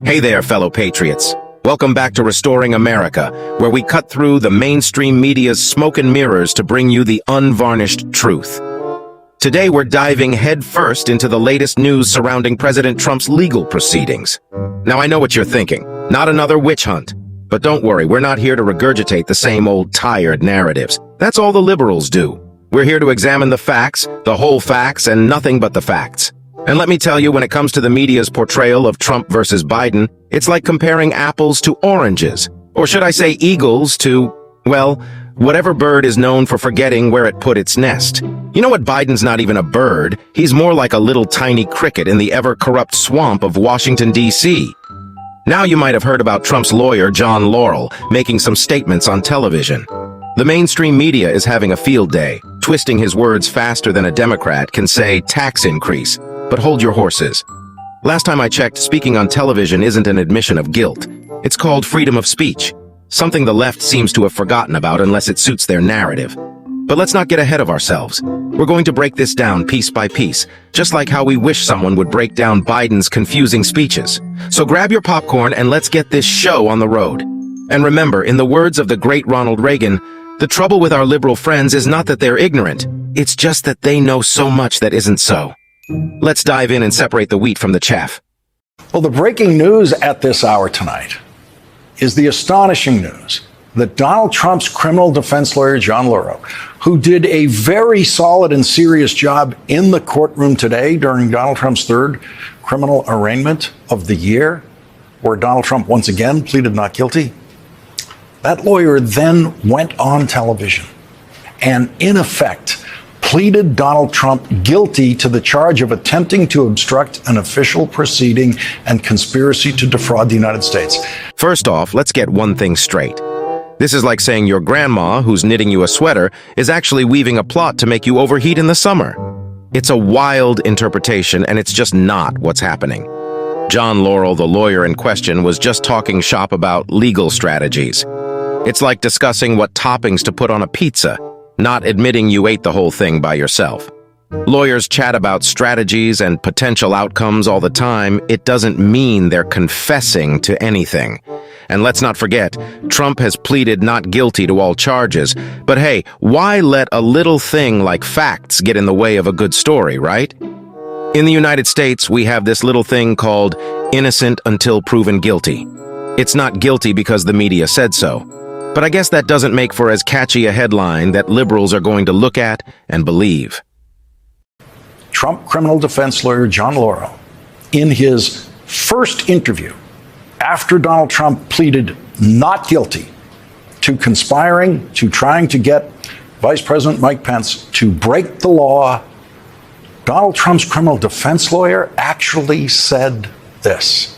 Hey there, fellow patriots. Welcome back to Restoring America, where we cut through the mainstream media's smoke and mirrors to bring you the unvarnished truth. Today, we're diving headfirst into the latest news surrounding President Trump's legal proceedings. Now, I know what you're thinking. Not another witch hunt. But don't worry, we're not here to regurgitate the same old tired narratives. That's all the liberals do. We're here to examine the facts, the whole facts, and nothing but the facts. And let me tell you, when it comes to the media's portrayal of Trump versus Biden, it's like comparing apples to oranges. Or should I say eagles to, well, whatever bird is known for forgetting where it put its nest. You know what? Biden's not even a bird. He's more like a little tiny cricket in the ever-corrupt swamp of Washington, D.C. Now you might have heard about Trump's lawyer, John Laurel, making some statements on television. The mainstream media is having a field day, twisting his words faster than a Democrat can say tax increase. But hold your horses. Last time I checked, speaking on television isn't an admission of guilt. It's called freedom of speech, something the left seems to have forgotten about unless it suits their narrative. But let's not get ahead of ourselves. We're going to break this down piece by piece, just like how we wish someone would break down Biden's confusing speeches. So grab your popcorn and let's get this show on the road. And remember, in the words of the great Ronald Reagan, the trouble with our liberal friends is not that they're ignorant. It's just that they know so much that isn't so. Let's dive in and separate the wheat from the chaff. Well, the breaking news at this hour tonight is the astonishing news that Donald Trump's criminal defense lawyer, John Laurel, who did a very solid and serious job in the courtroom today during Donald Trump's third criminal arraignment of the year, where Donald Trump once again pleaded not guilty, that lawyer then went on television and, in effect, pleaded Donald Trump guilty to the charge of attempting to obstruct an official proceeding and conspiracy to defraud the United States. First off, let's get one thing straight. This is like saying your grandma, who's knitting you a sweater, is actually weaving a plot to make you overheat in the summer. It's a wild interpretation, and it's just not what's happening. John Laurel, the lawyer in question, was just talking shop about legal strategies. It's like discussing what toppings to put on a pizza, not admitting you ate the whole thing by yourself. Lawyers chat about strategies and potential outcomes all the time. It doesn't mean they're confessing to anything. And let's not forget, Trump has pleaded not guilty to all charges. But hey, why let a little thing like facts get in the way of a good story, right? In the United States, we have this little thing called innocent until proven guilty. It's not guilty because the media said so. But I guess that doesn't make for as catchy a headline that liberals are going to look at and believe. Trump criminal defense lawyer John Laurel, in his first interview after Donald Trump pleaded not guilty to conspiring, to trying to get Vice President Mike Pence to break the law, Donald Trump's criminal defense lawyer actually said this.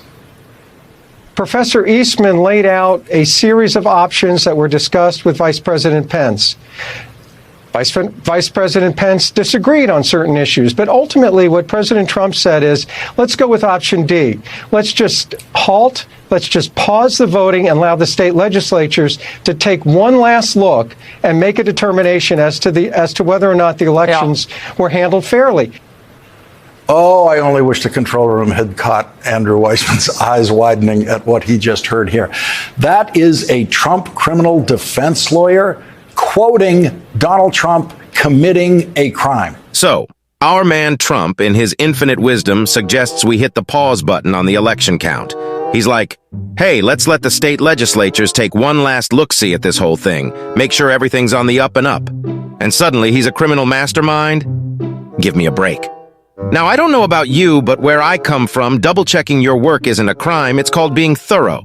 Professor Eastman laid out a series of options that were discussed with Vice President Pence. Vice President Pence disagreed on certain issues, but ultimately what President Trump said is, let's go with option D. Let's just halt, let's just pause the voting and allow the state legislatures to take one last look and make a determination as to whether or not the elections were handled fairly. Oh, I only wish the control room had caught Andrew Weissman's eyes widening at what he just heard here. That is a Trump criminal defense lawyer quoting Donald Trump committing a crime. So, our man Trump, in his infinite wisdom, suggests we hit the pause button on the election count. He's like, hey, let's let the state legislatures take one last look-see at this whole thing, make sure everything's on the up and up. And suddenly he's a criminal mastermind? Give me a break. Now, I don't know about you, but where I come from, double-checking your work isn't a crime. It's called being thorough.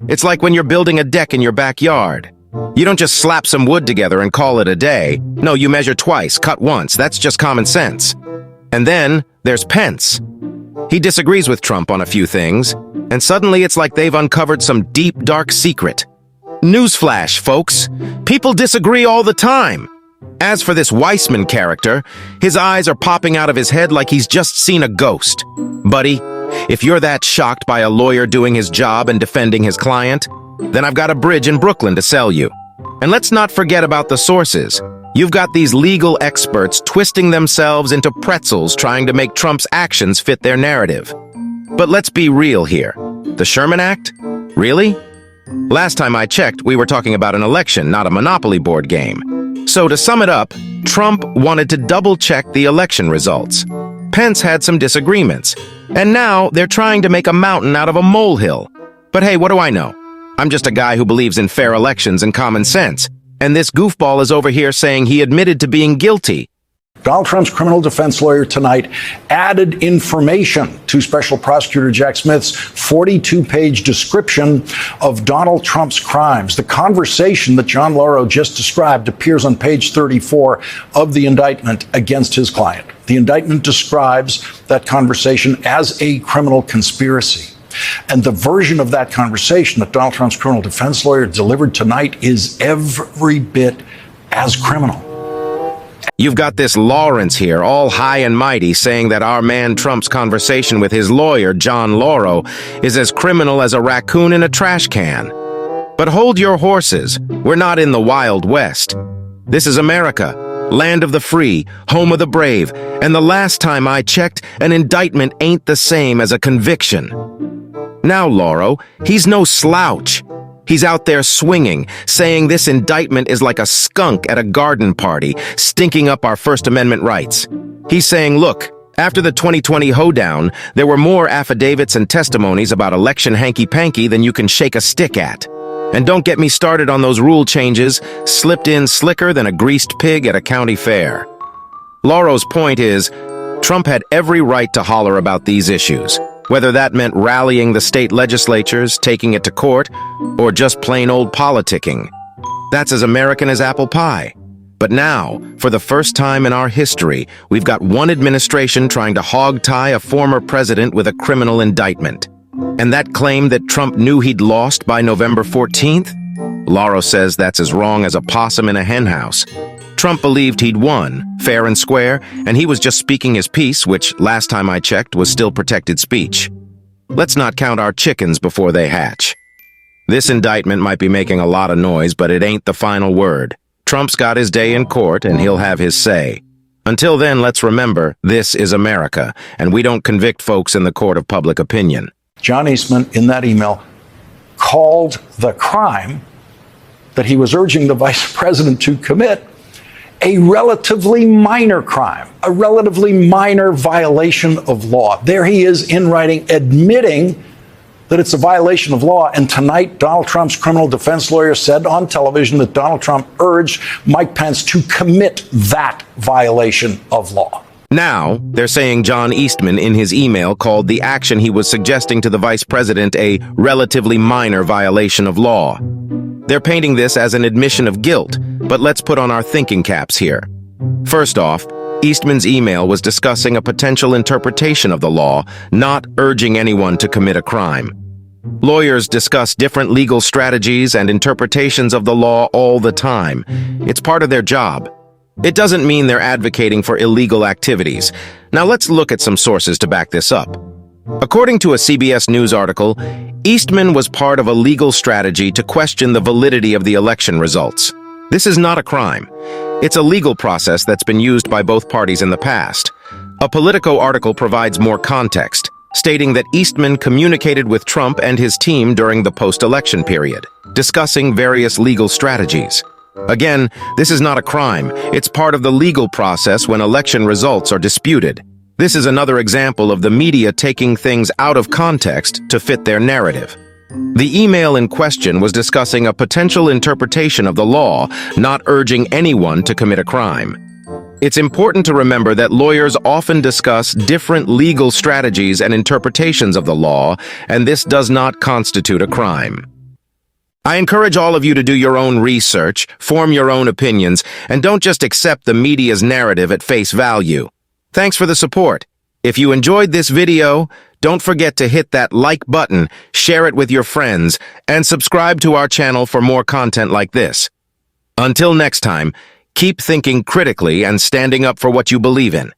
It's like when you're building a deck in your backyard. You don't just slap some wood together and call it a day. No, you measure twice, cut once. That's just common sense. And then there's Pence. He disagrees with Trump on a few things, and suddenly it's like they've uncovered some deep, dark secret. Newsflash, folks. People disagree all the time. As for this Weissman character, his eyes are popping out of his head like he's just seen a ghost. Buddy, if you're that shocked by a lawyer doing his job and defending his client, then I've got a bridge in Brooklyn to sell you. And let's not forget about the sources. You've got these legal experts twisting themselves into pretzels trying to make Trump's actions fit their narrative. But let's be real here. The Sherman Act? Really? Last time I checked, we were talking about an election, not a Monopoly board game. So to sum it up, Trump wanted to double-check the election results. Pence had some disagreements, and now they're trying to make a mountain out of a molehill. But hey, what do I know? I'm just a guy who believes in fair elections and common sense, and this goofball is over here saying he admitted to being guilty. Donald Trump's criminal defense lawyer tonight added information to Special Prosecutor Jack Smith's 42-page description of Donald Trump's crimes. The conversation that John Laurel just described appears on page 34 of the indictment against his client. The indictment describes that conversation as a criminal conspiracy. And the version of that conversation that Donald Trump's criminal defense lawyer delivered tonight is every bit as criminal. You've got this Lawrence here, all high and mighty, saying that our man Trump's conversation with his lawyer, John Laurel, is as criminal as a raccoon in a trash can. But hold your horses. We're not in the Wild West. This is America, land of the free, home of the brave, and the last time I checked, an indictment ain't the same as a conviction. Now, Laurel, he's no slouch. He's out there swinging, saying this indictment is like a skunk at a garden party, stinking up our First Amendment rights. He's saying, look, after the 2020 hoedown, there were more affidavits and testimonies about election hanky-panky than you can shake a stick at. And don't get me started on those rule changes, slipped in slicker than a greased pig at a county fair. Laurel's point is, Trump had every right to holler about these issues, whether that meant rallying the state legislatures, taking it to court, or just plain old politicking. That's as American as apple pie. But now, for the first time in our history, we've got one administration trying to hog-tie a former president with a criminal indictment. And that claim that Trump knew he'd lost by November 14th? Laurel says that's as wrong as a possum in a henhouse. Trump believed he'd won, fair and square, and he was just speaking his piece, which, last time I checked, was still protected speech. Let's not count our chickens before they hatch. This indictment might be making a lot of noise, but it ain't the final word. Trump's got his day in court, and he'll have his say. Until then, let's remember, this is America, and we don't convict folks in the court of public opinion. John Eastman, in that email, called the crime that he was urging the vice president to commit a relatively minor crime, a relatively minor violation of law. There he is in writing admitting that it's a violation of law. And tonight, Donald Trump's criminal defense lawyer said on television that Donald Trump urged Mike Pence to commit that violation of law. Now, they're saying John Eastman in his email called the action he was suggesting to the vice president a relatively minor violation of law. They're painting this as an admission of guilt, but let's put on our thinking caps here. First off, Eastman's email was discussing a potential interpretation of the law, not urging anyone to commit a crime. Lawyers discuss different legal strategies and interpretations of the law all the time. It's part of their job. It doesn't mean they're advocating for illegal activities. Now let's look at some sources to back this up. According to a CBS News article, Eastman was part of a legal strategy to question the validity of the election results. This is not a crime. It's a legal process that's been used by both parties in the past. A Politico article provides more context, stating that Eastman communicated with Trump and his team during the post-election period, discussing various legal strategies. Again, this is not a crime. It's part of the legal process when election results are disputed. This is another example of the media taking things out of context to fit their narrative. The email in question was discussing a potential interpretation of the law, not urging anyone to commit a crime. It's important to remember that lawyers often discuss different legal strategies and interpretations of the law, and this does not constitute a crime. I encourage all of you to do your own research, form your own opinions, and don't just accept the media's narrative at face value. Thanks for the support. If you enjoyed this video, don't forget to hit that like button, share it with your friends, and subscribe to our channel for more content like this. Until next time, keep thinking critically and standing up for what you believe in.